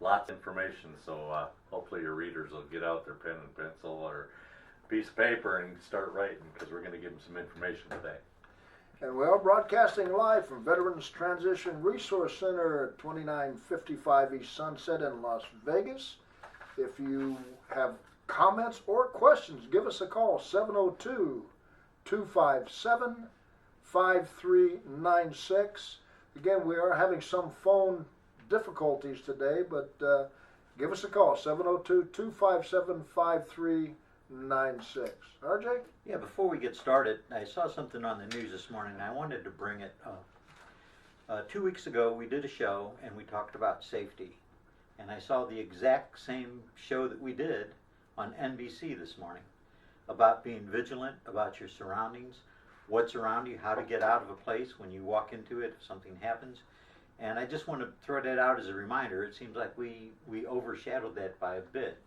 lots of information, so hopefully your readers will get out their pen and pencil or piece of paper and start writing, because we're going to give them some information today. And we are broadcasting live from Veterans Transition Resource Center at 2955 East Sunset in Las Vegas. If you have comments or questions, give us a call, 702-257-5396. Again, we are having some phone difficulties today, but give us a call, 702-257-5396. RJ? Yeah, before we get started, I saw something on the news this morning and I wanted to bring it up. 2 weeks ago we did a show and we talked about safety. And I saw the exact same show that we did on NBC this morning about being vigilant about your surroundings, what's around you, how to get out of a place when you walk into it if something happens. And I just want to throw that out as a reminder. It seems like we overshadowed that by a bit.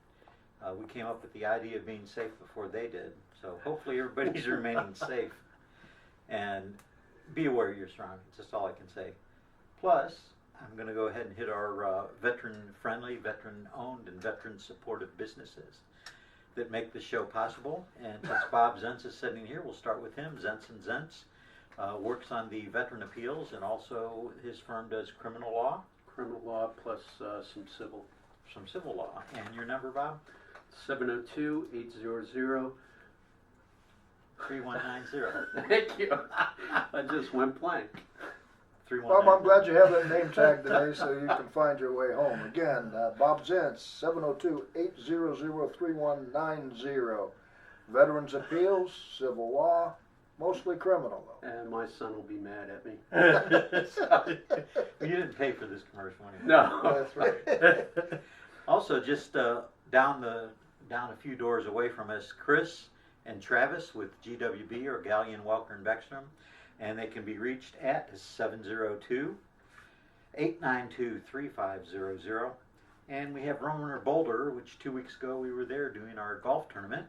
We came up with the idea of being safe before they did. So hopefully everybody's remaining safe. And be aware of your surroundings. That's all I can say. Plus, I'm going to go ahead and hit our veteran-friendly, veteran-owned, and veteran-supportive businesses that make the show possible. And since Bob Zentz is sitting here, we'll start with him. Zentz & Zentz works on the veteran appeals, and also his firm does criminal law. Criminal law plus some civil. Some civil law. And your number, Bob? 702-800. 3190. Thank you. I just went blank. Bob, I'm glad you have that name tag today so you can find your way home. Again, Bob Zentz, 702-800-3190. Veterans Appeals, Civil Law, mostly criminal though. And my son will be mad at me. You didn't pay for this commercial anyway. No. That's right. Also, just down a few doors away from us, Chris and Travis with GWB or Gallion, Welker, and Beckstrom, and they can be reached at 702-892-3500. And we have Romer Boulder, which 2 weeks ago we were there doing our golf tournament.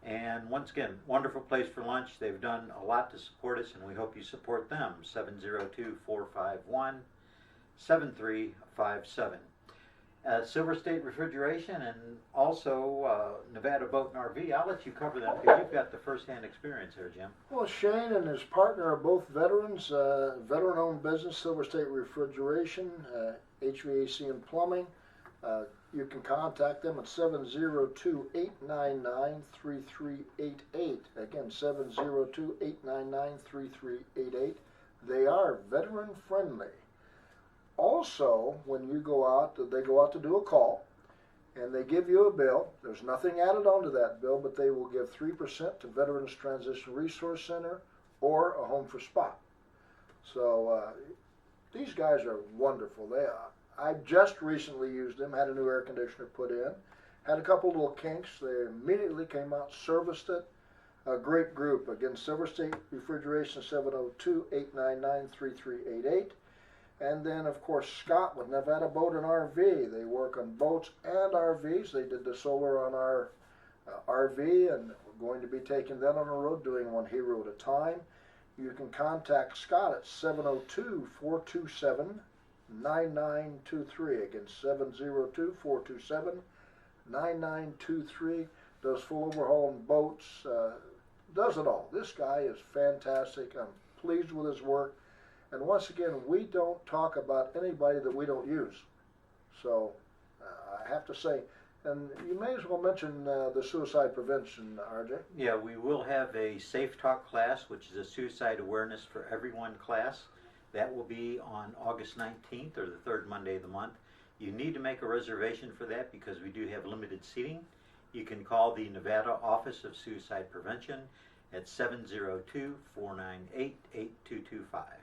And once again, wonderful place for lunch. They've done a lot to support us, and we hope you support them. 702-451-7357. Silver State Refrigeration and also Nevada Boat and RV. I'll let you cover them because you've got the first-hand experience here, Jim. Well, Shane and his partner are both veterans, veteran-owned business, Silver State Refrigeration, HVAC and plumbing. You can contact them at 702-899-3388. Again, 702-899-3388. They are veteran-friendly. Also, when you go out, they go out to do a call, and they give you a bill. There's nothing added onto that bill, but they will give 3% to Veterans Transition Resource Center or a Home for Spot. So these guys are wonderful. They are. I just recently used them, had a new air conditioner put in, had a couple little kinks. They immediately came out, serviced it. A great group. Again, Silver State Refrigeration, 702-899-3388. And then, of course, Scott with Nevada Boat and RV. They work on boats and RVs. They did the solar on our RV, and we're going to be taking that on the road, doing one hero at a time. You can contact Scott at 702-427-9923. Again, 702-427-9923. Does full overhaul on boats. Does it all. This guy is fantastic. I'm pleased with his work. And once again, we don't talk about anybody that we don't use. So I have to say, and you may as well mention the suicide prevention, RJ. Yeah, we will have a Safe Talk class, which is a suicide awareness for everyone class. That will be on August 19th, or the third Monday of the month. You need to make a reservation for that because we do have limited seating. You can call the Nevada Office of Suicide Prevention at 702-498-8225.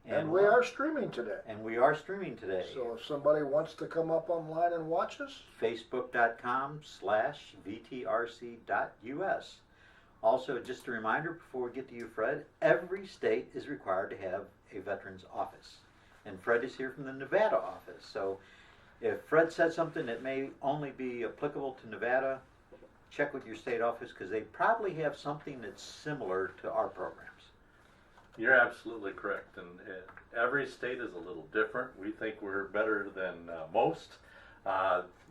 And we are streaming today. And we are streaming today. So if somebody wants to come up online and watch us, Facebook.com/VTRC.US. Also, just a reminder before we get to you, Fred, every state is required to have a veterans office. And Fred is here from the Nevada office. So if Fred said something that may only be applicable to Nevada, check with your state office because they probably have something that's similar to our programs. You're absolutely correct, and every state is a little different. We think we're better than most,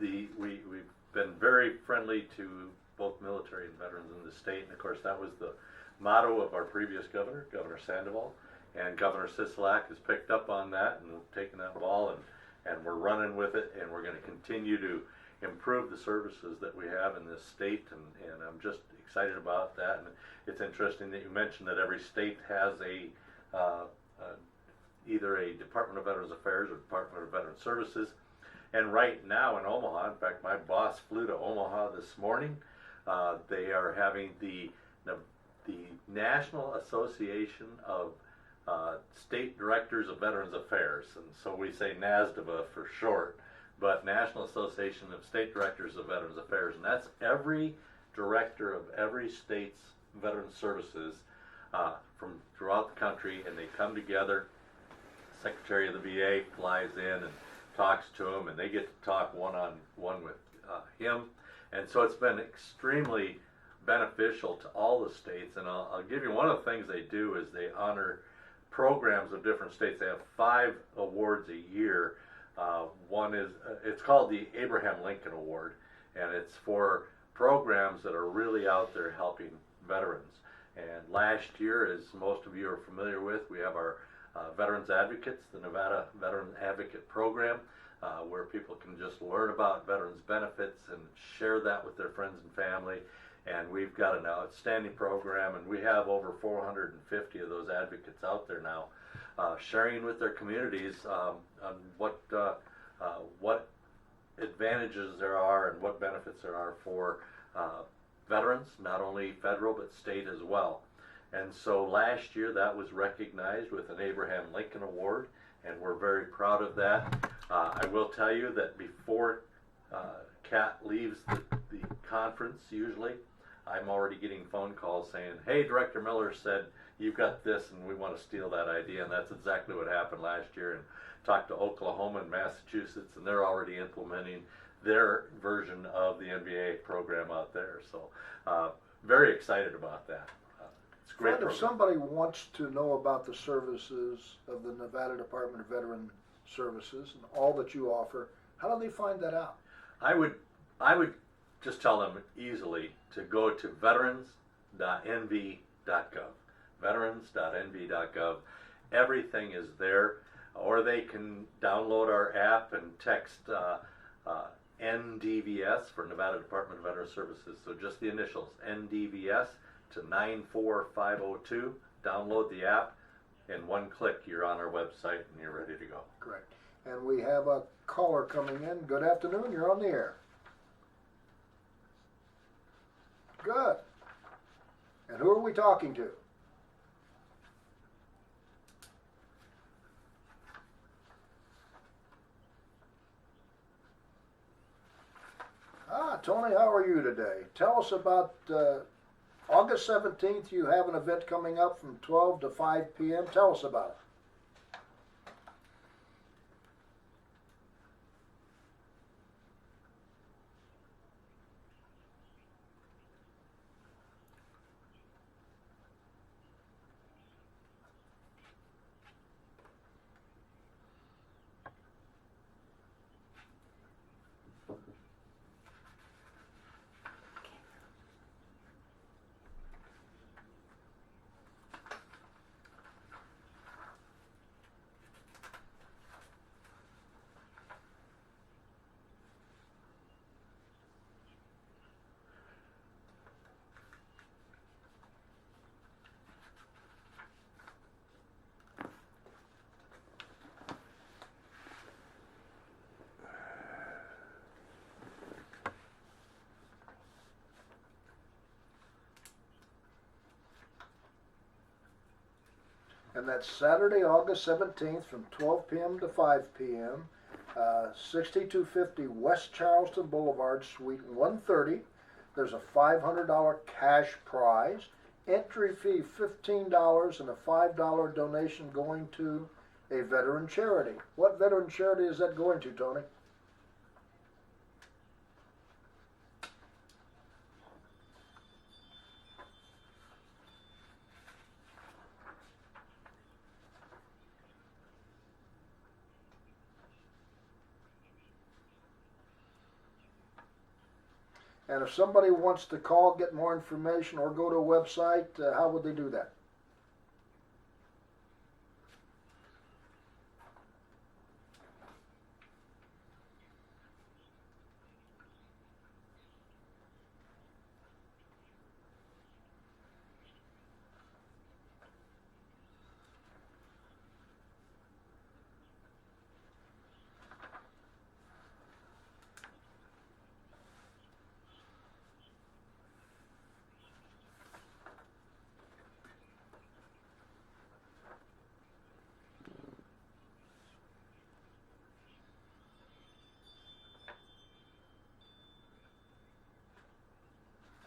We've been very friendly to both military and veterans in the state, and of course that was the motto of our previous governor, Governor Sandoval, and Governor Sisolak has picked up on that and taken that ball, and we're running with it, and we're going to continue to improve the services that we have in this state, and I'm just excited about that. And it's interesting that you mentioned that every state has either a Department of Veterans Affairs or Department of Veteran Services. And right now in Omaha, in fact, my boss flew to Omaha this morning. They are having the National Association of State Directors of Veterans Affairs, and so we say NASDVA for short, but National Association of State Directors of Veterans Affairs, and that's every director of every state's veteran services from throughout the country, and they come together. Secretary of the VA flies in and talks to them, and they get to talk one-on-one with him, and so it's been extremely beneficial to all the states. And I'll give you one of the things they do is they honor programs of different states. They have 5 awards a year. One is it's called the Abraham Lincoln Award, and it's for programs that are really out there helping veterans. And last year, as most of you are familiar with, we have our Veterans Advocates, the Nevada Veteran Advocate Program, where people can just learn about veterans benefits and share that with their friends and family. And we've got an outstanding program, and we have over 450 of those advocates out there now, sharing with their communities on what advantages there are and what benefits there are for veterans, not only federal but state as well. And so last year that was recognized with an Abraham Lincoln Award, and we're very proud of that. I will tell you that before Kat leaves the conference, usually, I'm already getting phone calls saying, hey, Director Miller said you've got this and we want to steal that idea, and that's exactly what happened last year. And talked to Oklahoma and Massachusetts, and they're already implementing their version of the NBA program out there. So very excited about that. It's a great Fred, if program. somebody wants to know about the services of the Nevada Department of Veteran Services and all that you offer, how do they find that out? I would just tell them easily to go to veterans.nv.gov. Veterans.nv.gov. Everything is there, or they can download our app and text NDVS for Nevada Department of Veteran Services. So just the initials, NDVS, to 94502. Download the app. In one click, you're on our website and you're ready to go. Correct. And we have a caller coming in. Good afternoon. You're on the air. Good. And who are we talking to? Tony, how are you today? Tell us about August 17th. You have an event coming up from 12 to 5 p.m. Tell us about it. And that's Saturday, August 17th from 12 p.m. to 5 p.m. 6250 West Charleston Boulevard, Suite 130. There's a $500 cash prize. Entry fee $15 and a $5 donation going to a veteran charity. What veteran charity is that going to, Tony? And if somebody wants to call, get more information, or go to a website, how would they do that?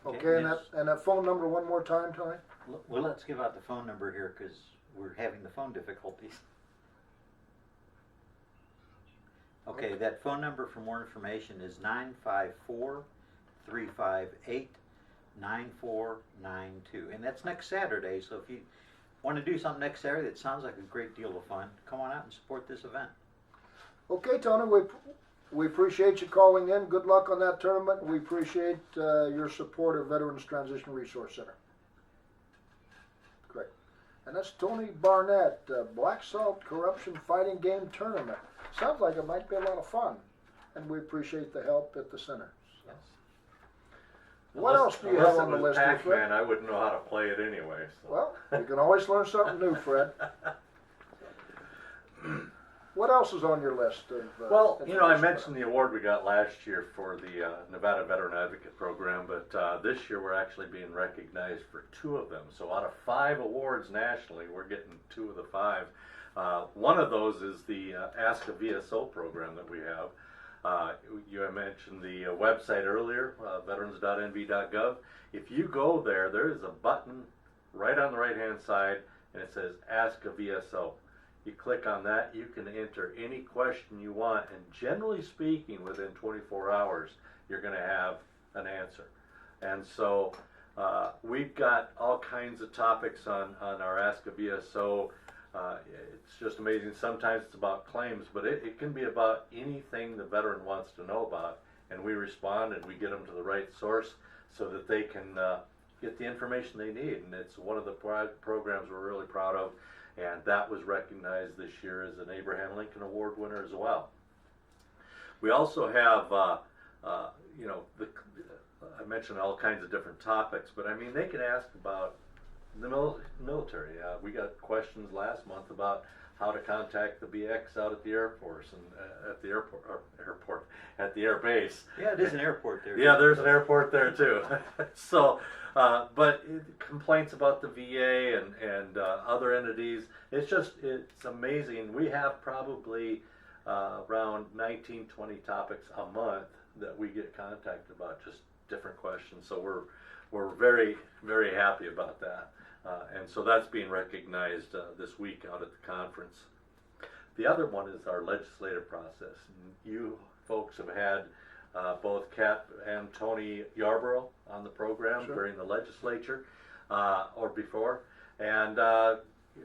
Okay, and that phone number one more time, Tony? Well, let's give out the phone number here because we're having the phone difficulties. Okay, that phone number for more information is 954-358-9492. And that's next Saturday, so if you want to do something next Saturday that sounds like a great deal of fun, come on out and support this event. Okay, Tony, we appreciate you calling in. Good luck on that tournament. We appreciate your support of Veterans Transition Resource Center. Great. And that's Tony Barnett, Black Salt Corruption Fighting Game Tournament. Sounds like it might be a lot of fun, and we appreciate the help at the center. Yes. What else do you have on the list, Pac-Man, Fred? I wouldn't know how to play it anyway. So. Well, you can always learn something new, Fred. What else is on your list? Well, you know, I mentioned the award we got last year for the Nevada Veteran Advocate Program, but this year we're actually being recognized for 2 of them. So out of 5 awards nationally, we're getting 2 of the 5. One of those is the Ask a VSO program that we have. You had mentioned the website earlier, veterans.nv.gov. If you go there, there is a button right on the right-hand side, and it says Ask a VSO. You click on that, you can enter any question you want, and generally speaking, within 24 hours, you're going to have an answer. And so we've got all kinds of topics on our Ask a VSO. It's just amazing. Sometimes it's about claims, but it can be about anything the veteran wants to know about, and we respond and we get them to the right source so that they can get the information they need. And it's one of the programs we're really proud of. And that was recognized this year as an Abraham Lincoln Award winner as well. We also have, you know, I mentioned all kinds of different topics, but I mean, they can ask about the military. We got questions last month about how to contact the BX out at the Air Force and at the at the air base. Yeah, it is an airport there. Yeah, there's an airport there too. So, but complaints about the VA and other entities. It's amazing. We have probably around 19, 20 topics a month that we get contacted about, just different questions. So we're very, very happy about that. And so that's being recognized this week out at the conference. The other one is our legislative process. You folks have had both Kat and Tony Yarborough on the program during the legislature or before, and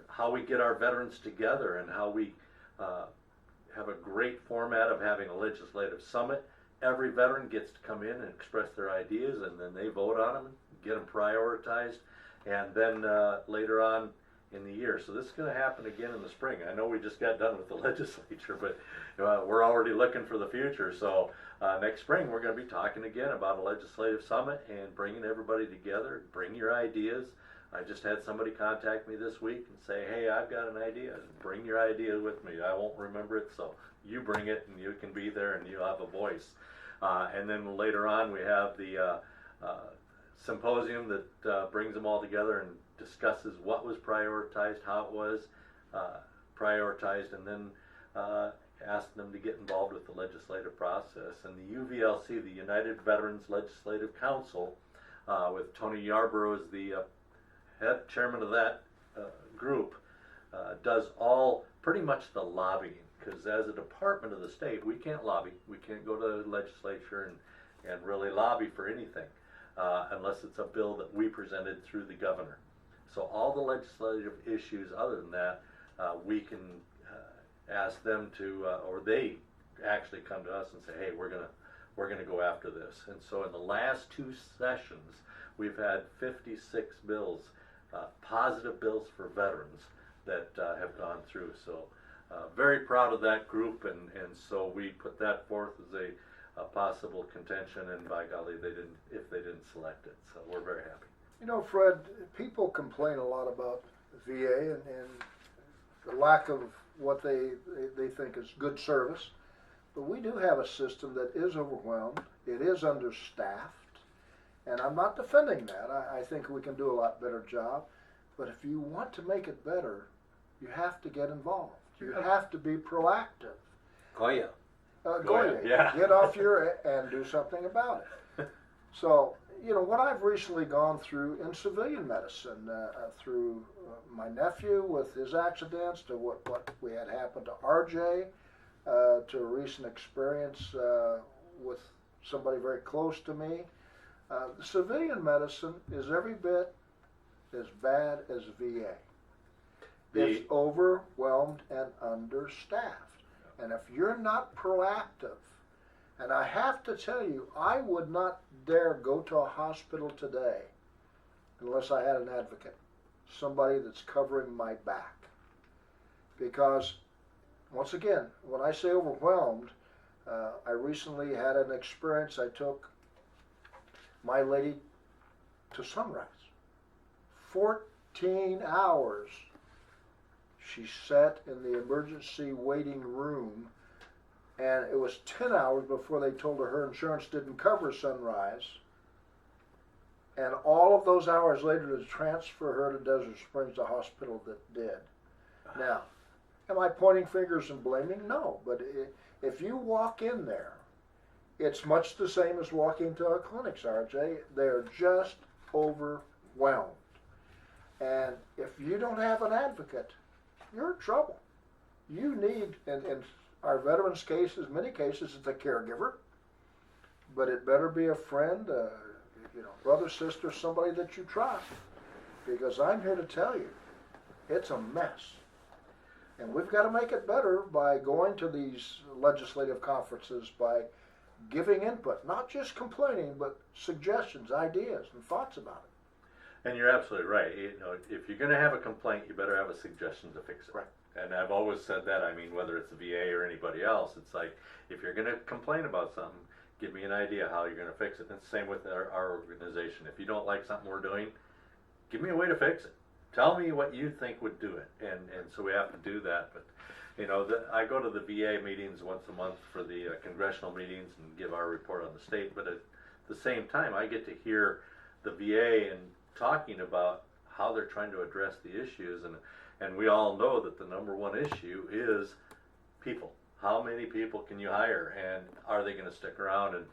how we get our veterans together and how we have a great format of having a legislative summit. Every veteran gets to come in and express their ideas, and then they vote on them, get them prioritized, and then later on in the year. So this is going to happen again in the spring. I know we just got done with the legislature, but we're already looking for the future. So next spring we're going to be talking again about a legislative summit and bringing everybody together. Bring your ideas. I just had somebody contact me this week and say, hey, I've got an idea. Bring your idea with me. I won't remember it, so you bring it and you can be there and you'll have a voice. And then later on we have the symposium that brings them all together and discusses what was prioritized, how it was prioritized, and then ask them to get involved with the legislative process. And the UVLC, the United Veterans Legislative Council, with Tony Yarborough as the head chairman of that group, does all pretty much the lobbying, because as a department of the state, we can't lobby. We can't go to the legislature and really lobby for anything unless it's a bill that we presented through the governor. So all the legislative issues other than that, we can ask them to, or they actually come to us and say, hey, we're we're going to go after this. And so in the last 2 sessions, we've had 56 bills, positive bills for veterans that have gone through. So very proud of that group, and so we put that forth as a possible contention, and by golly, if they didn't select it. So we're very happy. You know, Fred, people complain a lot about VA and the lack of what they think is good service. But we do have a system that is overwhelmed. It is understaffed. And I'm not defending that. I think we can do a lot better job. But if you want to make it better, you have to get involved. You have to be proactive. Goya. Goya, yeah. Get off your and do something about it. So, you know, what I've recently gone through in civilian medicine, through my nephew with his accidents, to what we had happen to RJ, to a recent experience with somebody very close to me. Civilian medicine is every bit as bad as VA. It's overwhelmed and understaffed. And if you're not proactive, and I have to tell you, I would not dare go to a hospital today unless I had an advocate, somebody that's covering my back. Because, once again, when I say overwhelmed, I recently had an experience. I took my lady to Sunrise. 14 hours she sat in the emergency waiting room, and it was 10 hours before they told her insurance didn't cover Sunrise, and all of those hours later to transfer her to Desert Springs, the hospital that did. Now, am I pointing fingers and blaming? No, but if you walk in there, it's much the same as walking to our clinics, RJ. They're just overwhelmed. And if you don't have an advocate, you're in trouble. You need, in our veterans' cases, many cases, it's a caregiver, but it better be a friend, brother, sister, somebody that you trust, because I'm here to tell you, it's a mess. And we've got to make it better by going to these legislative conferences, by giving input, not just complaining, but suggestions, ideas, and thoughts about it. And you're absolutely right. You know, if you're going to have a complaint, you better have a suggestion to fix it. Right. And I've always said that. I mean, whether it's the VA or anybody else, it's like, if you're going to complain about something, give me an idea how you're going to fix it. And it's the same with our organization. If you don't like something we're doing, give me a way to fix it. Tell me what you think would do it. And so we have to do that. But, you know, I go to the VA meetings once a month for the congressional meetings and give our report on the state. But at the same time, I get to hear the VA and talking about how they're trying to address the issues, and we all know that the number one issue is people. How many people can you hire, and are they going to stick around? And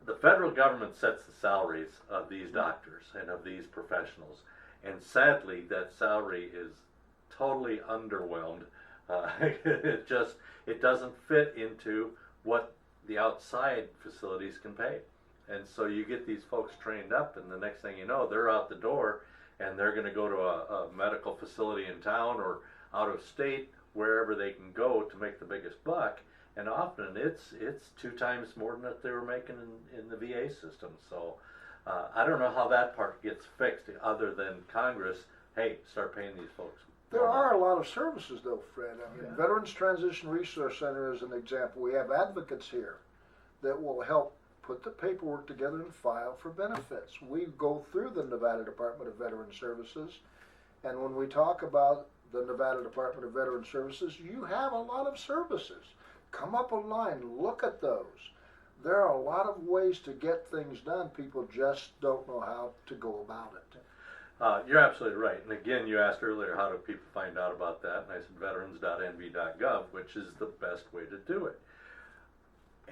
the federal government sets the salaries of these doctors and of these professionals, and sadly that salary is totally underwhelmed. It doesn't fit into what the outside facilities can pay. And so you get these folks trained up, and the next thing you know, they're out the door, and they're going to go to a medical facility in town or out of state, wherever they can go to make the biggest buck. And often it's 2 times more than that they were making in the VA system. So I don't know how that part gets fixed, other than Congress, hey, start paying these folks. There are a lot of services, though, Fred. I mean, Yeah. Veterans Transition Resource Center is an example. We have advocates here that will help put the paperwork together and file for benefits. We go through the Nevada Department of Veteran Services, and when we talk about the Nevada Department of Veteran Services, you have a lot of services. Come up online, look at those. There are a lot of ways to get things done. People just don't know how to go about it. You're absolutely right. And again, you asked earlier, how do people find out about that? And I said veterans.nv.gov, which is the best way to do it.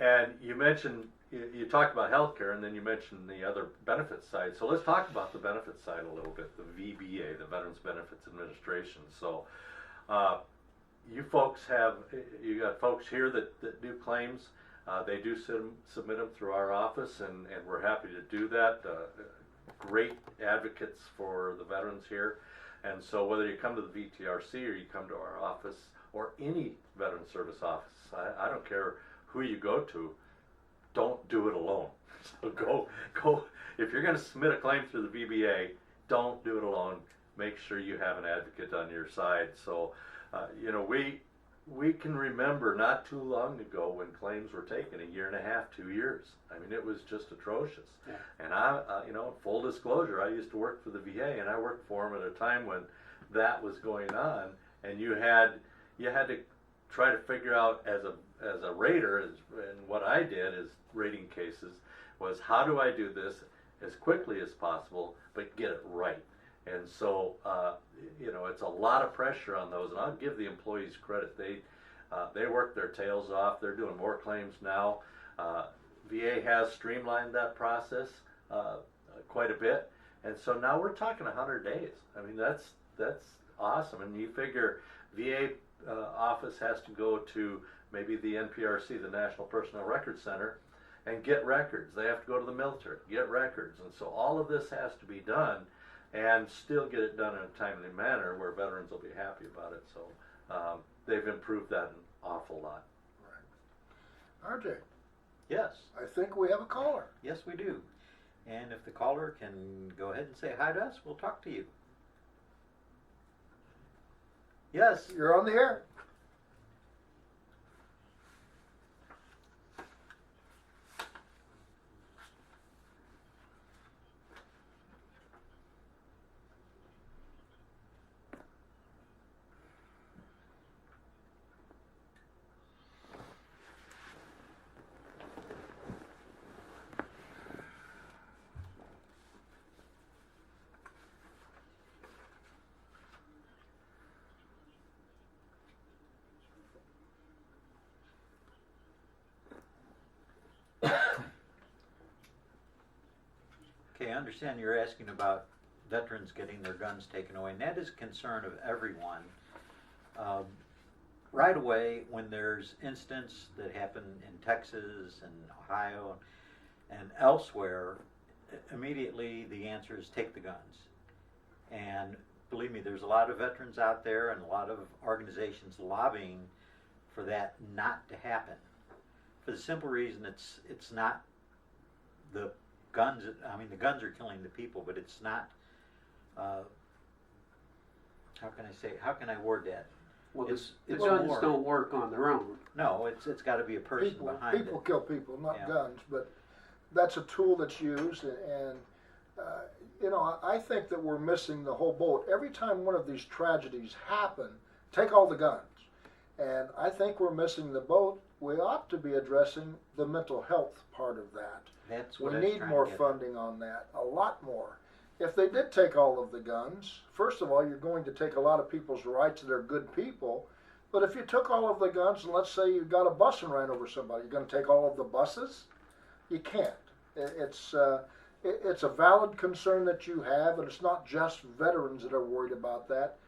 And you mentioned, you talked about healthcare, and then you mentioned the other benefits side. So let's talk about the benefits side a little bit, the VBA, the Veterans Benefits Administration. So you folks you got folks here that do claims. They do submit them through our office, and we're happy to do that. Great advocates for the veterans here. And so whether you come to the VTRC or you come to our office or any veteran service office, I don't care who you go to, don't do it alone. So go. If you're going to submit a claim through the VBA, don't do it alone. Make sure you have an advocate on your side. So, we can remember not too long ago when claims were taken, a year and a half, 2 years. I mean, it was just atrocious. Yeah. And full disclosure, I used to work for the VA, and I worked for them at a time when that was going on, and you had to try to figure out as a rater, and what I did is rating cases, was how do I do this as quickly as possible, but get it right. And so, it's a lot of pressure on those, and I'll give the employees credit. They work their tails off. They're doing more claims now. VA has streamlined that process quite a bit, and so now we're talking 100 days. I mean, that's awesome. And you figure VA office has to go to maybe the NPRC, the National Personnel Records Center, and get records. They have to go to the military, get records, and so all of this has to be done, and still get it done in a timely manner where veterans will be happy about it. So they've improved that an awful lot. Right. RJ, Yes, I think we have a caller. yes we do. And if the caller can go ahead and say hi to us, we'll talk to you. Yes. You're on the air. Okay, I understand you're asking about veterans getting their guns taken away, and that is a concern of everyone. Right away, when there's incidents that happen in Texas and Ohio and elsewhere, immediately the answer is take the guns. And believe me, there's a lot of veterans out there and a lot of organizations lobbying for that not to happen. For the simple reason it's not the guns. I mean, the guns are killing the people, but it's not. How can I say? How can I word that? Well, It's the guns more. don't work on their own. No, it's got to be a person behind People it. kill people, not Yeah. guns. But that's a tool that's used, and I think that we're missing the whole boat. Every time one of these tragedies happen, take all the guns, and I think we're missing the boat. We ought to be addressing the mental health part of that. That's We what I was need trying more to get. funding on that, a lot more. If they did take all of the guns, first of all, you're going to take a lot of people's rights that are good people. But if you took all of the guns, and let's say you got a bus and ran over somebody, you're going to take all of the buses? You can't. It's a valid concern that you have, and it's not just veterans that are worried about that.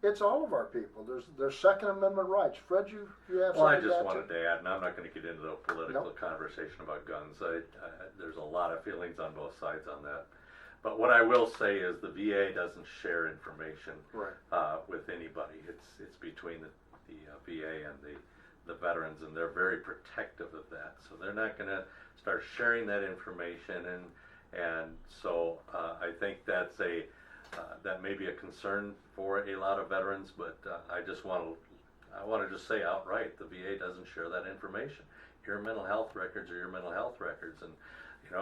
It's all of our people. There's Second Amendment rights. Fred, you have Well, I something just to wanted to add, and I'm not going to get into a political Nope. conversation about guns. There's a lot of feelings on both sides on that. But what I will say is the VA doesn't share information Right. with anybody. It's between the VA and the veterans, and they're very protective of that. So they're not going to start sharing that information, and so I think that may be a concern for a lot of veterans. But I want to just say outright, the VA doesn't share that information. Your mental health records are your mental health records, and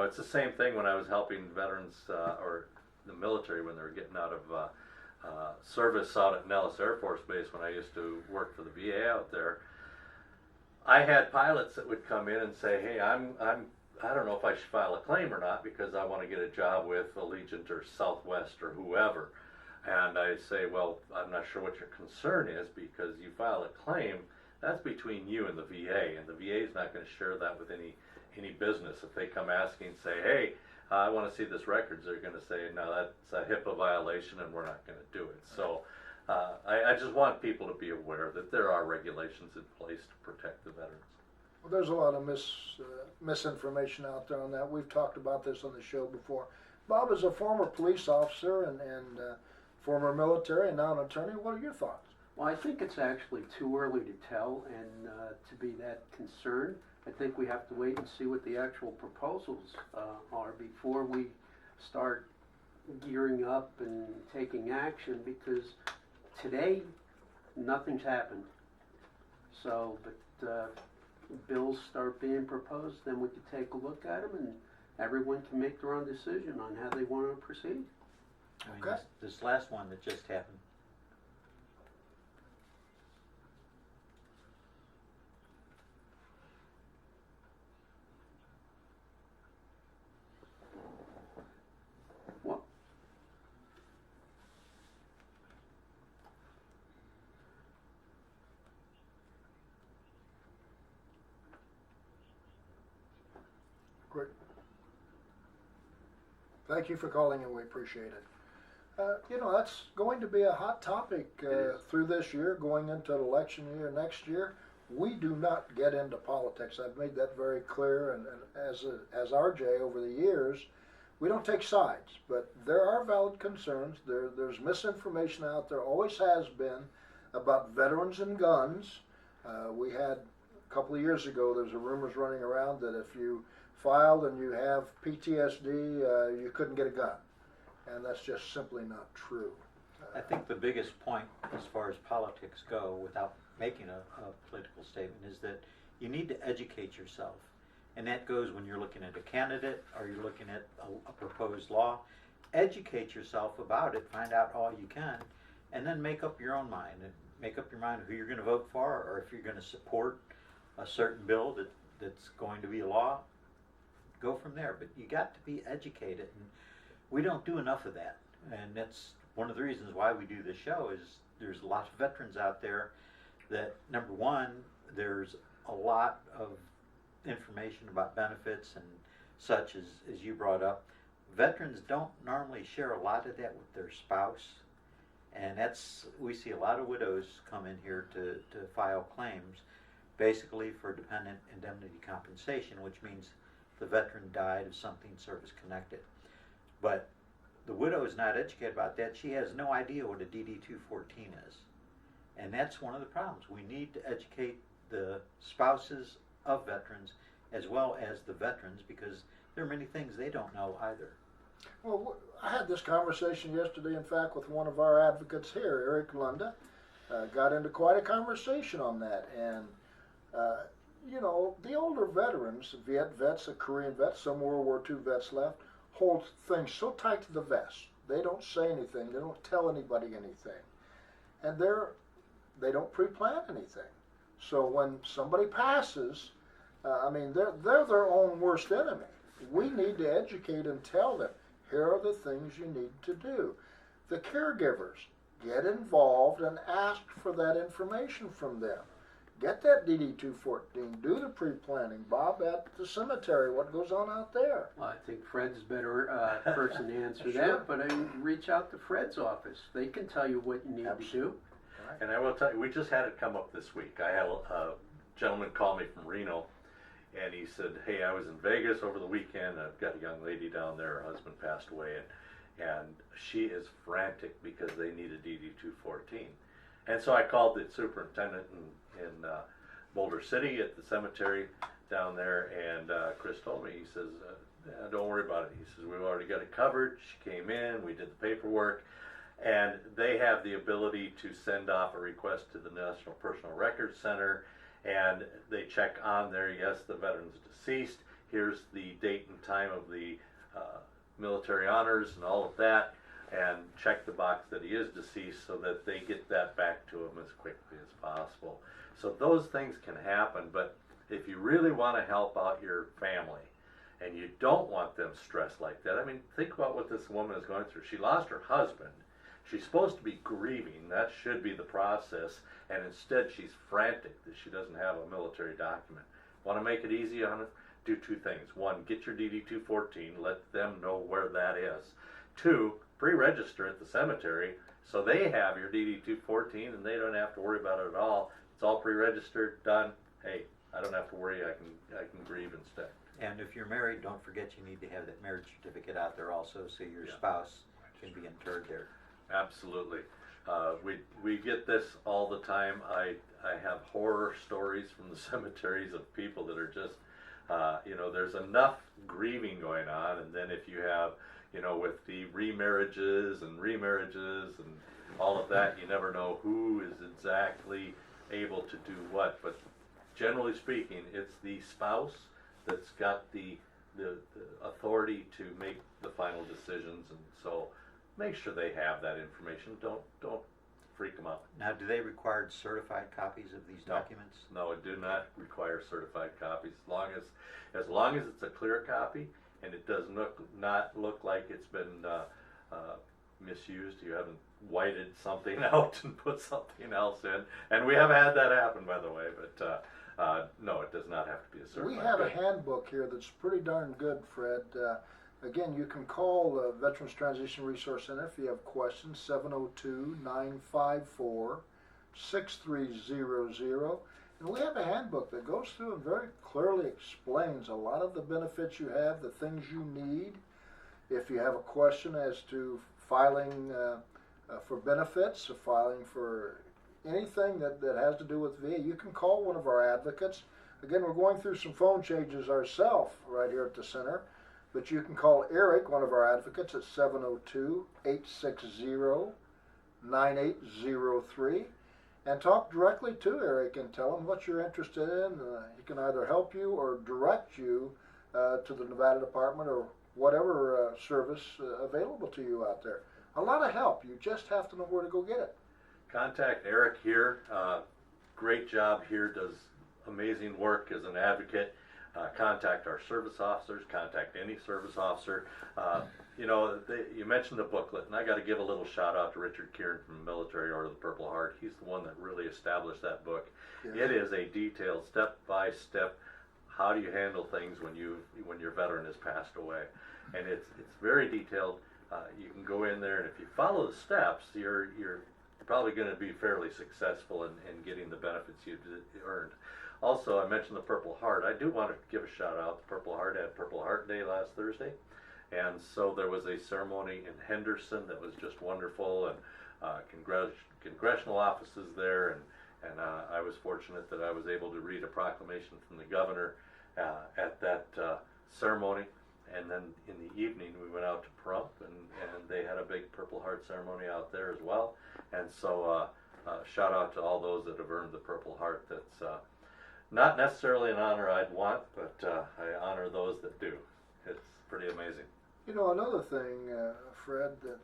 it's the same thing when I was helping veterans or the military when they were getting out of service out at Nellis Air Force Base when I used to work for the VA out there. I had pilots that would come in and say, "Hey, I don't know if I should file a claim or not because I want to get a job with Allegiant or Southwest or whoever." And I say, "Well, I'm not sure what your concern is because you file a claim, that's between you and the VA, and the VA is not going to share that with any business. If they come asking and say, 'Hey, I want to see this records,' they're going to say, 'No, that's a HIPAA violation and we're not going to do it.'" So I just want people to be aware that there are regulations in place to protect the veterans. Well, there's a lot of misinformation out there on that. We've talked about this on the show before. Bob is a former police officer and former military and now an attorney. What are your thoughts? Well, I think it's actually too early to tell and to be that concerned. I think we have to wait and see what the actual proposals are before we start gearing up and taking action, because today nothing's happened. So, but bills start being proposed, then we can take a look at them, and everyone can make their own decision on how they want to proceed. I mean, Okay. this last one that just happened, Well, Great. Thank you for calling, and we appreciate it. That's going to be a hot topic is. through this year, going into election year next year. We do not get into politics. I've made that very clear, and as RJ over the years, we don't take sides. But there are valid concerns. There's misinformation out there, always has been, about veterans and guns. We had a couple of years ago, there's a rumors running around that if you filed and you have PTSD, you couldn't get a gun. And that's just simply not true. I think the biggest point as far as politics go, without making a political statement, is that you need to educate yourself. And that goes when you're looking at a candidate or you're looking at a proposed law. Educate yourself about it, find out all you can, and then make up your own mind. And make up your mind who you're going to vote for, or if you're going to support a certain bill that's going to be a law. Go from there. But you got to be educated. And we don't do enough of that, and that's one of the reasons why we do this show. Is there's a lot of veterans out there that, number one, there's a lot of information about benefits and such as you brought up. Veterans don't normally share a lot of that with their spouse, and we see a lot of widows come in here to file claims, basically for dependent indemnity compensation, which means the veteran died of something service-connected. But the widow is not educated about that. She has no idea what a DD-214 is. And that's one of the problems. We need to educate the spouses of veterans as well as the veterans, because there are many things they don't know either. Well, I had this conversation yesterday, in fact, with one of our advocates here, Eric Lunda. Got into quite a conversation on that. And, the older veterans, vets, the Korean vets, some World War II vets left, hold things so tight to the vest. They don't say anything. They don't tell anybody anything. And they don't pre-plan anything. So when somebody passes, they're their own worst enemy. We need to educate and tell them, here are the things you need to do. The caregivers, get involved and ask for that information from them. Get that DD-214. Do the pre-planning. Bob, at the cemetery, what goes on out there? Well, I think Fred's a better person to answer Sure. that, but I reach out to Fred's office. They can tell you what you need to do. And I will tell you, we just had it come up this week. I had a gentleman call me from Reno, and he said, hey, I was in Vegas over the weekend. I've got a young lady down there. Her husband passed away, and she is frantic because they need a DD-214. And so I called the superintendent in Boulder City at the cemetery down there, and Chris told me, he says, don't worry about it. He says, we've already got it covered. She came in, we did the paperwork, and they have the ability to send off a request to the National Personal Records Center, and they check on there, yes, the veteran's deceased, here's the date and time of the military honors and all of that, and check the box that he is deceased so that they get that back to him as quickly as possible. So those things can happen, but if you really want to help out your family and you don't want them stressed like that, think about what this woman is going through. She lost her husband. She's supposed to be grieving. That should be the process, and instead she's frantic that she doesn't have a military document. Want to make it easy on her? Do two things. One, get your DD-214. Let them know where that is. Two, pre-register at the cemetery so they have your DD-214 and they don't have to worry about it at all. It's all pre-registered, done. Hey, I don't have to worry. I can grieve instead. And if you're married, don't forget you need to have that marriage certificate out there also, so your spouse can be interred there. Absolutely. We get this all the time. I have horror stories from the cemeteries of people that are just, there's enough grieving going on, and then if you have, with the remarriages and all of that, you never know who is exactly able to do what. But generally speaking, it's the spouse that's got the authority to make the final decisions, and so make sure they have that information. Don't freak them out. Now, do they require certified copies of these documents? No, it do not require certified copies. As long as it's a clear copy and it does not look like it's been misused. You haven't whited something out and put something else in. And we have had that happen, by the way. But no, it does not have to be a certified. We have a handbook here that's pretty darn good, Fred. Again, you can call the Veterans Transition Resource Center if you have questions, 702-954-6300. And we have a handbook that goes through and very clearly explains a lot of the benefits you have, the things you need. If you have a question as to filing for benefits or filing for anything that has to do with VA, you can call one of our advocates. Again, we're going through some phone changes ourselves right here at the center. But you can call Eric, one of our advocates, at 702-860-9803 and talk directly to Eric and tell him what you're interested in. He can either help you or direct you to the Nevada Department or whatever service available to you out there. A lot of help. You just have to know where to go get it. Contact Eric here. Great job here. Does amazing work as an advocate. Contact our service officers, contact any service officer. You mentioned the booklet, and I got to give a little shout out to Richard Kieran from Military Order of the Purple Heart. He's the one that really established that book. Yes. It is a detailed, step-by-step, how do you handle things when your veteran has passed away. And it's very detailed. You can go in there, and if you follow the steps, you're probably going to be fairly successful in getting the benefits you've earned. Also, I mentioned the Purple Heart. I do want to give a shout out. The Purple Heart had Purple Heart Day last Thursday, and so there was a ceremony in Henderson that was just wonderful, and congressional offices there, and I was fortunate that I was able to read a proclamation from the governor at that ceremony. And then in the evening we went out to Pahrump, and they had a big Purple Heart ceremony out there as well. And so shout out to all those that have earned the Purple Heart. That's not necessarily an honor I'd want, but I honor those that do. It's pretty amazing. You know, another thing, Fred, that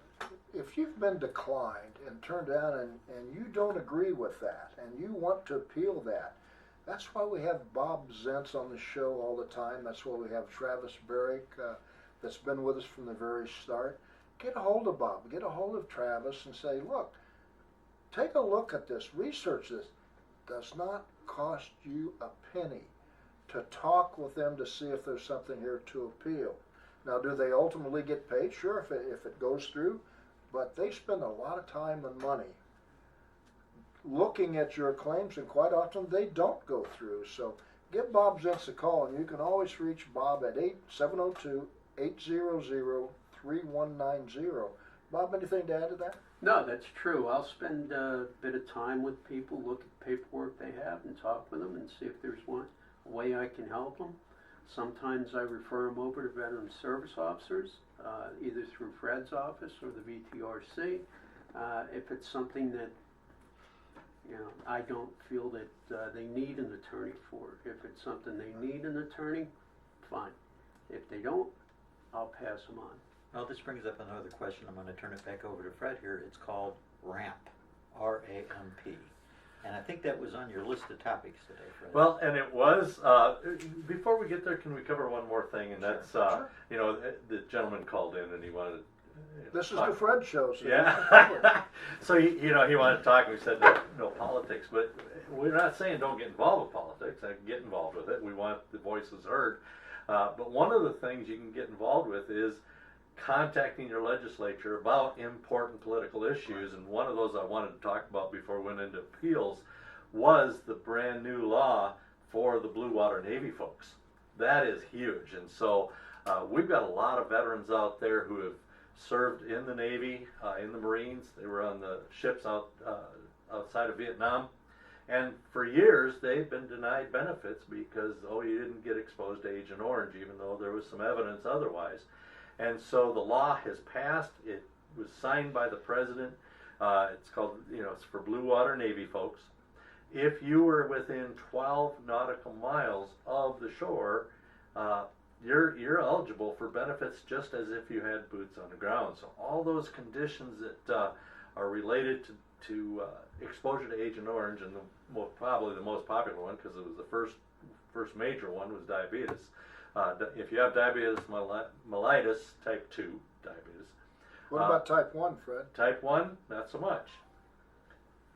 if you've been declined and turned down and you don't agree with that and you want to appeal that, that's why we have Bob Zentz on the show all the time. That's why we have Travis Barrick that's been with us from the very start. Get a hold of Bob, get a hold of Travis and say, look, take a look at this, research this. Does not cost you a penny to talk with them to see if there's something here to appeal. Now, do they ultimately get paid? Sure, if it goes through, but they spend a lot of time and money looking at your claims, and quite often they don't go through. So give Bob Zentz a call, and you can always reach Bob at 702-800-3190. Bob, anything to add to that? No, that's true. I'll spend a bit of time with people, look at paperwork they have, and talk with them and see if there's a way I can help them. Sometimes I refer them over to veteran service officers, either through Fred's office or the VTRC. If it's something that I don't feel that they need an attorney for. If it's something they need an attorney, fine. If they don't, I'll pass them on. Well, this brings up another question. I'm going to turn it back over to Fred here. It's called RAMP, R-A-M-P. And I think that was on your list of topics today, Fred. Well, and it was. Before we get there, can we cover one more thing? And that's, Sure. The gentleman called in and he wanted This is the Fred show. So yeah. So he wanted to talk, and we said no politics, but we're not saying don't get involved with politics. Get involved with it. We want the voices heard. But one of the things you can get involved with is contacting your legislature about important political issues. And one of those I wanted to talk about before we went into appeals was the brand new law for the Blue Water Navy folks. That is huge. And so we've got a lot of veterans out there who have served in the Navy, in the Marines. They were on the ships outside of Vietnam. And for years, they've been denied benefits because, you didn't get exposed to Agent Orange, even though there was some evidence otherwise. And so the law has passed. It was signed by the president. It's called, it's for Blue Water Navy folks. If you were within 12 nautical miles of the shore, you're eligible for benefits just as if you had boots on the ground. So all those conditions that are related to exposure to Agent Orange, and probably the most popular one, because it was the first major one, was diabetes. If you have diabetes mellitus, type 2 diabetes. What about type 1, Fred? Type 1, not so much.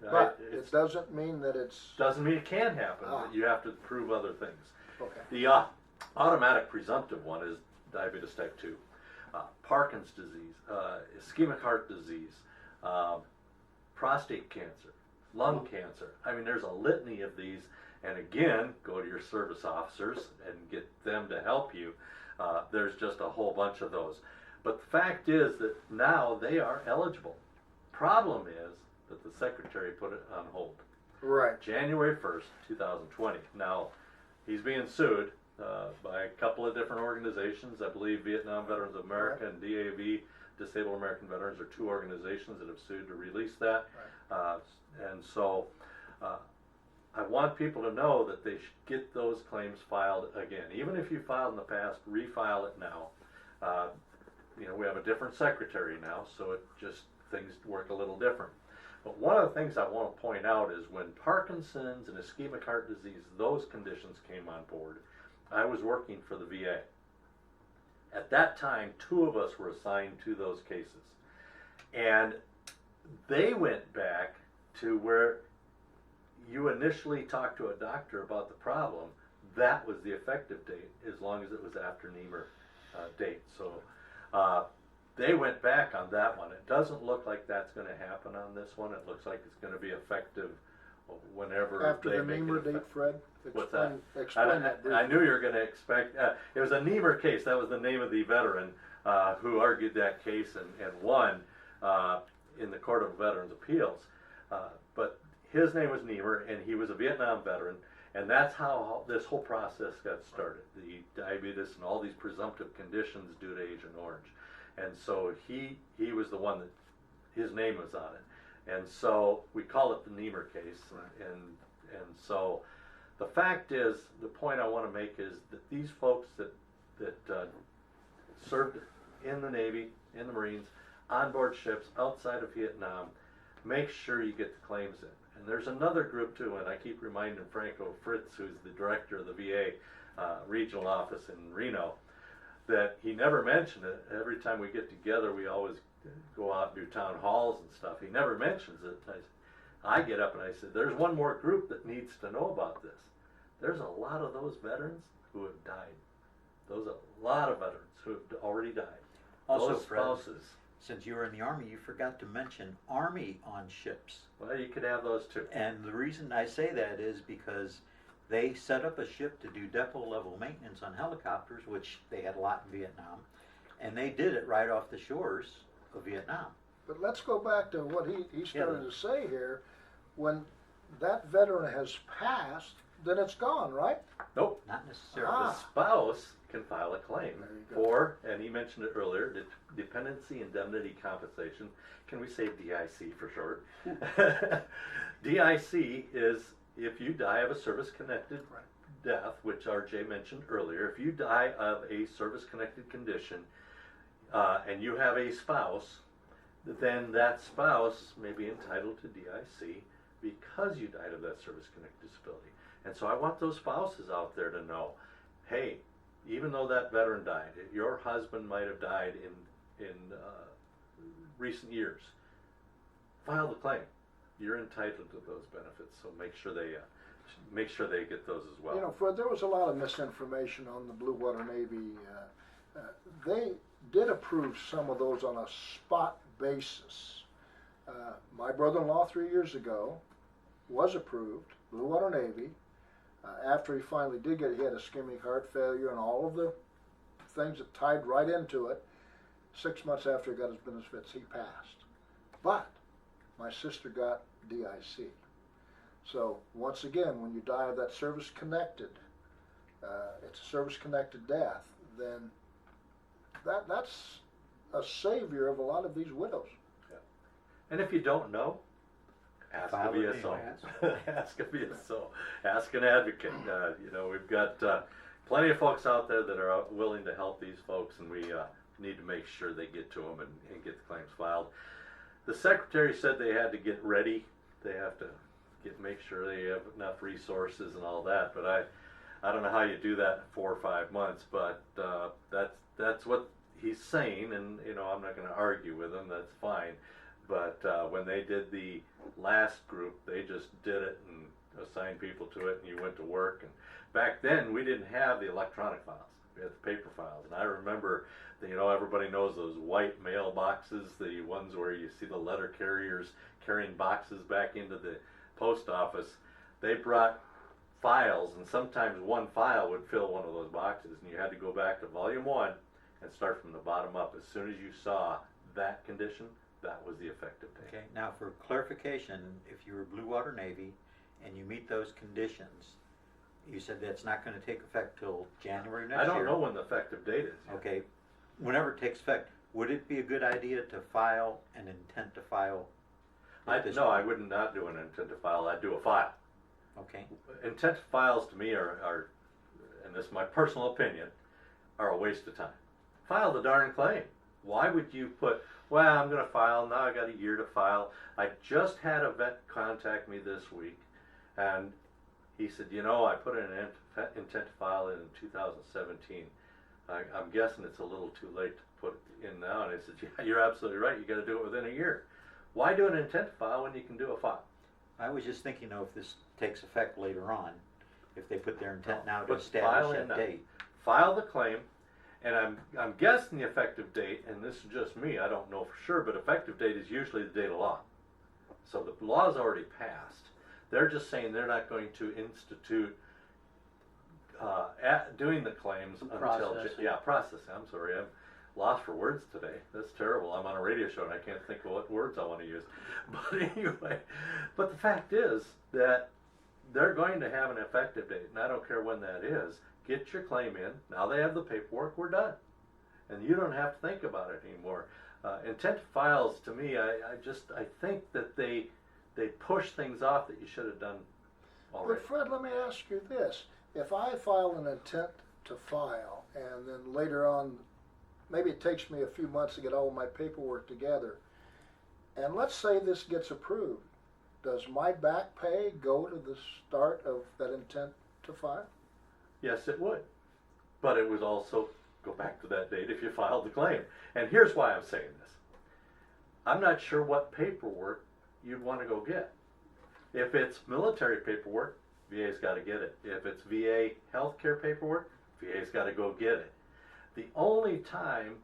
But it doesn't mean that it's... Doesn't mean it can happen. You have to prove other things. Okay. The automatic presumptive one is diabetes type 2. Parkinson's disease, ischemic heart disease, prostate cancer, lung cancer. I mean, there's a litany of these. And again, go to your service officers and get them to help you. There's just a whole bunch of those. But the fact is that now they are eligible. Problem is that the secretary put it on hold. Right. January 1st, 2020. Now, he's being sued by a couple of different organizations. I believe Vietnam Veterans of America and DAV, Disabled American Veterans, are two organizations that have sued to release that. Right. And so I want people to know that they should get those claims filed again. Even if you filed in the past, refile it now. We have a different secretary now, so things work a little different. But one of the things I want to point out is when Parkinson's and ischemic heart disease, those conditions came on board, I was working for the VA. At that time, 2 of us were assigned to those cases. And they went back to where you initially talked to a doctor about the problem. That was the effective date, as long as it was after Niemer date. So they went back on that one. It doesn't look like that's going to happen on this one. It looks like it's going to be effective whenever after they the make Niemer it date, Fred. What's that? Explain that briefly. I knew you were going to expect. It was a Niemer case. That was the name of the veteran who argued that case and won in the Court of Veterans Appeals. But his name was Niemer, and he was a Vietnam veteran, and that's how this whole process got started. The diabetes and all these presumptive conditions due to Agent Orange. And so he was the one that his name was on it. And so we call it the Niemer case. Right. And so the fact is, the point I want to make is that these folks that served in the Navy, in the Marines, on board ships outside of Vietnam, make sure you get the claims in. And there's another group too, and I keep reminding Franco Fritz, who's the director of the VA regional office in Reno, that he never mentioned it. Every time we get together, we always go out and do town halls and stuff. He never mentions it. I get up and I said, there's one more group that needs to know about this. There's a lot of those veterans who have died. There's a lot of veterans who have already died. Also, those Fred, spouses. since you were in the Army, you forgot to mention Army on ships. Well, you could have those too. And the reason I say that is because they set up a ship to do depot level maintenance on helicopters, which they had a lot in Vietnam, and they did it right off the shores of Vietnam. But let's go back to what he started to say here. When that veteran has passed, then it's gone, right? Nope. Not necessarily. The spouse can file a claim There you go. for, and he mentioned it earlier, dependency indemnity compensation. Can we say DIC for short? DIC is if you die of a service-connected death, which RJ mentioned earlier. If you die of a service-connected condition and you have a spouse, then that spouse may be entitled to DIC because you died of that service-connected disability. And so I want those spouses out there to know, hey, even though that veteran died, your husband might have died in recent years, file the claim. You're entitled to those benefits, so make sure they get those as well. You know, Fred, there was a lot of misinformation on the Blue Water Navy. They did approve some of those on a spot basis. My brother-in-law 3 years ago was approved, Blue Water Navy. After he finally did get it, he had ischemic heart failure and all of the things that tied right into it. 6 months after he got his benefits, he passed. But my sister got DIC. So once again, when you die of that service-connected, it's a service-connected death, then that's a savior of a lot of these widows. And if you don't know, ask a File it VSO. anyway. Ask a VSO. Ask an advocate. We've got plenty of folks out there that are willing to help these folks, and we need to make sure they get to them and get the claims filed. The secretary said they had to get ready. They have to make sure they have enough resources and all that. But I don't know how you do that in 4 or 5 months. But that's what he's saying, and I'm not going to argue with him. That's fine. But when they did the last group, they just did it and assigned people to it, and you went to work. And back then, we didn't have the electronic files. We had the paper files. And I remember, everybody knows those white mailboxes, the ones where you see the letter carriers carrying boxes back into the post office. They brought files, and sometimes one file would fill one of those boxes, and you had to go back to volume 1 and start from the bottom up. As soon as you saw that condition, that was the effective date. Okay, now for clarification, if you were Blue Water Navy and you meet those conditions, you said that's not going to take effect till January next year? I don't know when the effective date is yet. Okay, whenever it takes effect, would it be a good idea to file an intent to file? I would not do an intent to file. I'd do a file. Okay. Intent to files to me are, and this is my personal opinion, are a waste of time. File the darn claim. Why would you put, well, I'm going to file, now I got a year to file. I just had a vet contact me this week, and he said, I put an intent to file in 2017. I'm guessing it's a little too late to put it in now. And I said, yeah, you're absolutely right. You got to do it within a year. Why do an intent to file when you can do a file? I was just thinking, if this takes effect later on, if they put their intent now to But establish file that in now. date. File the claim, and I'm guessing the effective date, and this is just me, I don't know for sure, but effective date is usually the date of law. So the law's already passed. They're just saying they're not going to institute doing the claims until Processing. processing. I'm sorry, I'm lost for words today. That's terrible. I'm on a radio show and I can't think of what words I want to use. But anyway, but the fact is that they're going to have an effective date, and I don't care when that is. Get your claim in. Now they have the paperwork. We're done, and you don't have to think about it anymore. Intent to files, to me, I think that they push things off that you should have done already. But Fred, let me ask you this. If I file an intent to file, and then later on, maybe it takes me a few months to get all of my paperwork together, and let's say this gets approved, does my back pay go to the start of that intent to file? Yes, it would. But it would also go back to that date if you filed the claim. And here's why I'm saying this. I'm not sure what paperwork you'd want to go get. If it's military paperwork, VA's got to get it. If it's VA healthcare paperwork, VA's got to go get it. The only time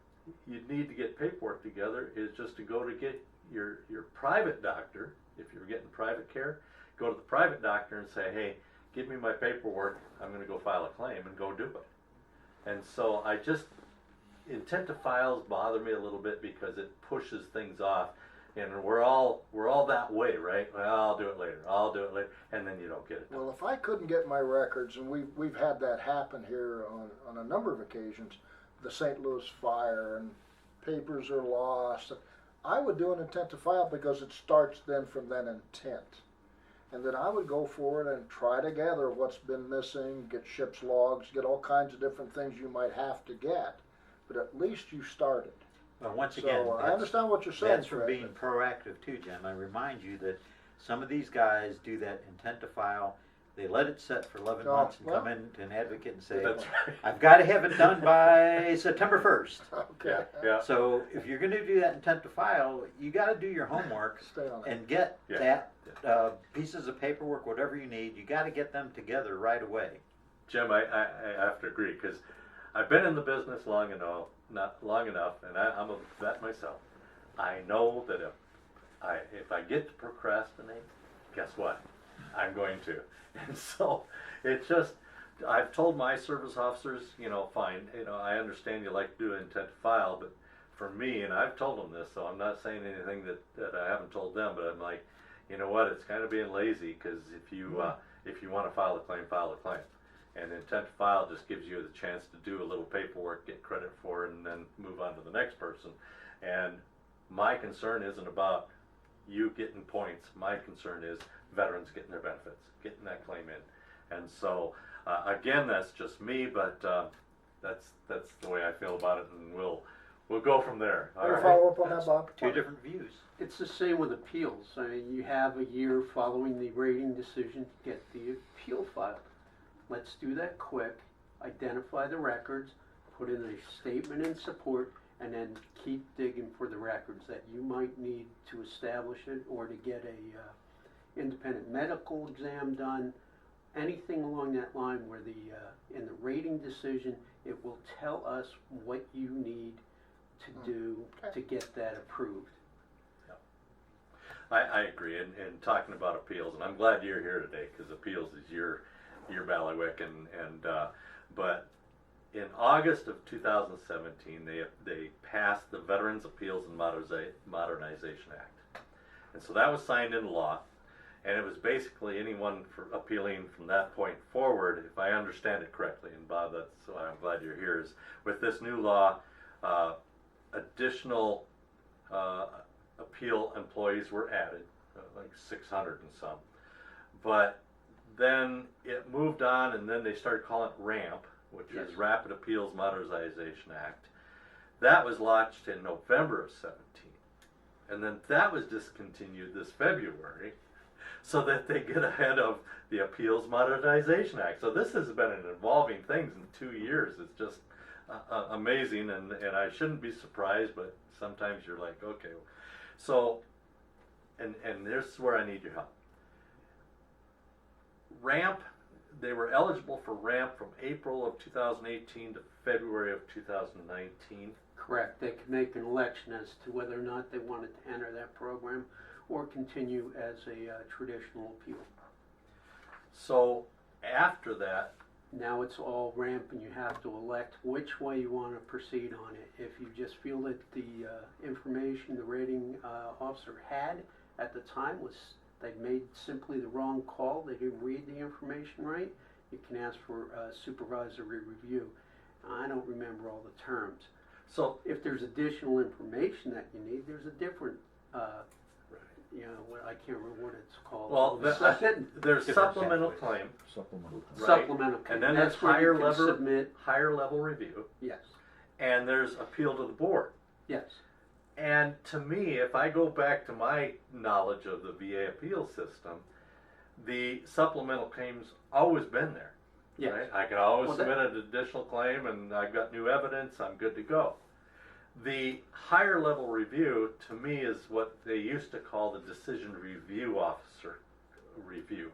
you'd need to get paperwork together is just to go to get your private doctor. If you're getting private care, go to the private doctor and say, hey, give me my paperwork, I'm going to go file a claim, and go do it. And so intent to files bother me a little bit because it pushes things off, and we're all that way, right? Well, I'll do it later, and then you don't get it done. Well, if I couldn't get my records, and we've had that happen here on a number of occasions, the St. Louis fire, and papers are lost, I would do an intent to file because it starts then from that intent. And then I would go forward and try to gather what's been missing, get ship's logs, get all kinds of different things you might have to get. But at least you started. Well, once So again, I understand what you're saying, that's from Fred. being proactive too, Jim. I remind you that some of these guys do that intent to file. They let it set for 11 Oh, months and well, come in to an advocate and say, That's right. I've got to have it done by September 1st. Okay. Yeah. So if you're going to do that intent to file, you got to do your homework Stay on it. and get Yeah. that pieces of paperwork, whatever you need. You got to get them together right away. Jim, I have to agree, because I've been in the business long enough, and I'm a vet myself. I know that if I get to procrastinate, guess what? I'm going to. And so I've told my service officers, fine, I understand you like to do an intent to file, but for me, and I've told them this, so I'm not saying anything that I haven't told them, but I'm like, you know what, it's kind of being lazy, because if you want to file a claim, file a claim. And intent to file just gives you the chance to do a little paperwork, get credit for it, and then move on to the next person. And my concern isn't about you getting points. My concern is veterans getting their benefits, getting that claim in. And so, again, that's just me, but that's the way I feel about it, and we'll go from there. All Any right? follow up on that, Bob? Two different views. It's the same with appeals. I mean, you have a year following the rating decision to get the appeal filed. Let's do that quick, identify the records, put in a statement in support, and then keep digging for the records that you might need to establish it or to get a independent medical exam done, anything along that line where in the rating decision, it will tell us what you need to do to get that approved. I agree, and talking about appeals, and I'm glad you're here today, because appeals is your bailiwick, but in August of 2017, they passed the Veterans Appeals and Modernization Act, and so that was signed into law, and it was basically anyone appealing from that point forward, if I understand it correctly, and Bob, that's why I'm glad you're here, is with this new law, additional appeal employees were added, like 600 and some, but then it moved on, and then they started calling it RAMP, which is Rapid Appeals Modernization Act. That was launched in November of 17, and then that was discontinued this February, so that they get ahead of the Appeals Modernization Act. So this has been an evolving thing in 2 years. It's just amazing, and I shouldn't be surprised, but sometimes you're like, okay. So, and this is where I need your help. RAMP, they were eligible for RAMP from April of 2018 to February of 2019. Correct. They could make an election as to whether or not they wanted to enter that program or continue as a traditional appeal. So after that, now it's all RAMP, and you have to elect which way you want to proceed on it. If you just feel that the information the rating officer had at the time was they made simply the wrong call, they didn't read the information right, you can ask for supervisory review. I don't remember all the terms. so If there's additional information that you need, there's a different, I can't remember what it's called. well, there's Different supplemental pathways. claim, Supplemental. right? Supplemental, And then there's that's where higher you can level, submit. higher level review, Yes, and there's appeal to the board. yes. And to me, if I go back to my knowledge of the VA appeal system, the supplemental claim's always been there. Yes. Right? I can always Well, submit an additional claim, and I've got new evidence, I'm good to go. The higher level review, to me, is what they used to call the decision review officer review.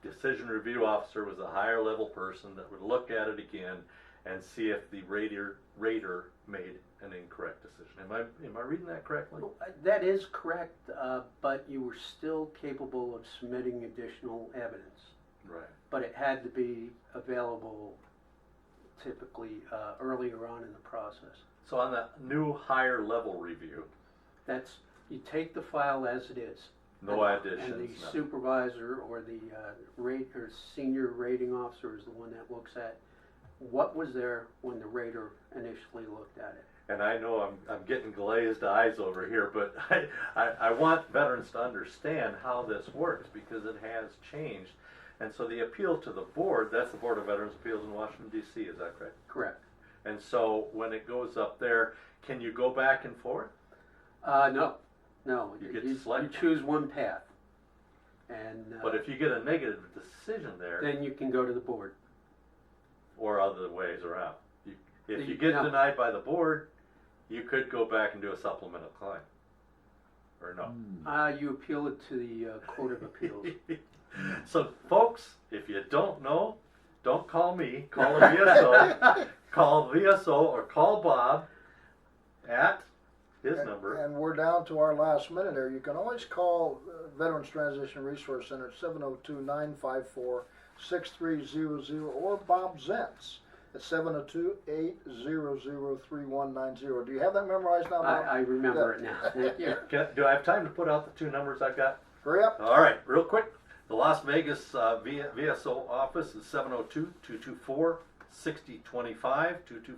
Decision review officer was a higher level person that would look at it again and see if the rater made an incorrect decision. Am I reading that correctly? Well, that is correct, but you were still capable of submitting additional evidence. Right. But it had to be available typically earlier on in the process. So on the new higher level review, That's, you take the file as it is. no And additions. the nothing. supervisor or the senior rating officer is the one that looks at what was there when the rater initially looked at it. And I know I'm getting glazed eyes over here, but I want veterans to understand how this works, because it has changed. And so the appeal to the board, that's the Board of Veterans Appeals in Washington, D.C., is that correct? Correct. And so when it goes up there, can you go back and forth? No. You get to select. You choose one path. And But if you get a negative decision there, then you can go to the board. or other ways around, if you You- get no. denied by the board, you could go back and do a supplemental claim. Or no? You appeal it to the Court of Appeals. So, folks, if you don't know, don't call me. Call a VSO. Call VSO or call Bob at his number. And we're down to our last minute here. You can always call Veterans Transition Resource Center at 702-954-6300 or Bob Zentz It's 702-800-3190. Do you have that memorized now, Bob? I remember it now. Thank you. Do I have time to put out the two numbers I've got? Hurry up. All right, real quick. The Las Vegas VSO office is 702-224-6025,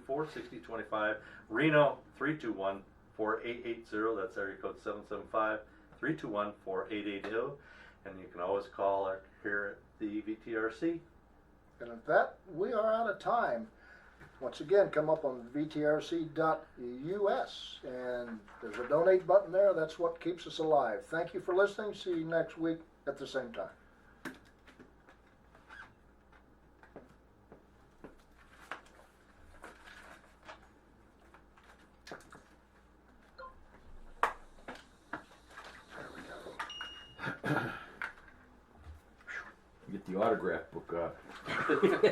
224-6025. Reno, 321-4880. That's area code 775-321-4880. And you can always call here at the VTRC. And at that, we are out of time. Once again, come up on vtrc.us, and there's a donate button there. That's what keeps us alive. Thank you for listening. See you next week at the same time. Get the autograph book out.